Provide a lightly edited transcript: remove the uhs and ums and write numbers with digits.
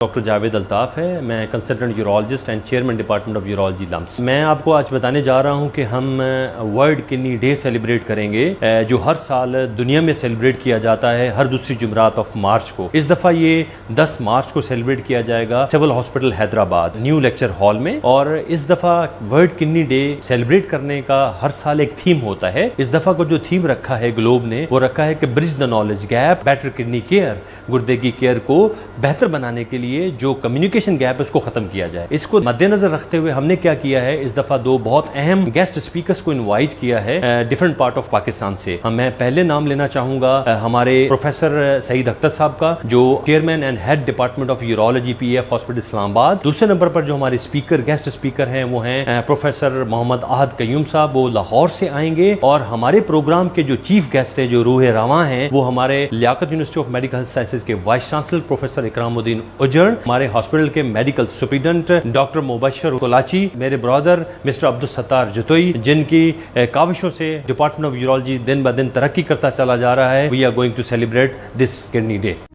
Doctor Javed Altaf है। मैं consultant urologist and chairman department of urology LUMHS. मैं आपको आज बताने जा रहा हूं कि हम वर्ल्ड किडनी डे सेलिब्रेट करेंगे जो हर साल दुनिया में सेलिब्रेट किया जाता है हर दूसरी जुमरात ऑफ मार्च को। इस दफ़ा ये 10 मार्च को सेलिब्रेट किया जाएगा civil hospital Hyderabad new lecture hall में। और इस दफ़ा वर्ल्ड किडनी डे सेलिब्रेट करने का हर साल एक थीम होता है। इस दफ़ा को जो थीम रखा है ग्लोब ने वो रखा है कि bridge the knowledge gap better kidney care, गुर्दे की केयर को बेहतर बनाने के लिए जो कम्युनिकेशन गैप है उसको खत्म किया जाए। इसको मद्देनजर रखते हुए हमने क्या किया है, इस दफा दो बहुत अहम गेस्ट स्पीकर्स को इनवाइट किया है डिफरेंट पार्ट ऑफ पाकिस्तान से। मैं पहले नाम लेना चाहूंगा हमारे प्रोफेसर सईद अख्तर साहब का, जो chairman and head department of urology PEF hospital Islamabad. दूसरे नंबर पर जो हमारे स्पीकर गेस्ट स्पीकर हैं वो हैं प्रोफेसर मोहम्मद आहद कयूम साहब, वो लाहौर से आएंगे। और हमारे प्रोग्राम के जो चीफ गेस्ट है जो रूह रवां हैं वो हमारे Liaquat university of medical sciences के वाइस चांसलर प्रोफेसर इकरामुद्दीन हमारे हॉस्पिटल के medical superintendent doctor Mubashar Kolachi, मेरे ब्रदर मिस्टर अब्दुल सत्तार जतोई, जिनकी काविशों से डिपार्टमेंट ऑफ यूरोलॉजी दिन ब दिन तरक्की करता चला जा रहा है। We are going to celebrate this kidney day.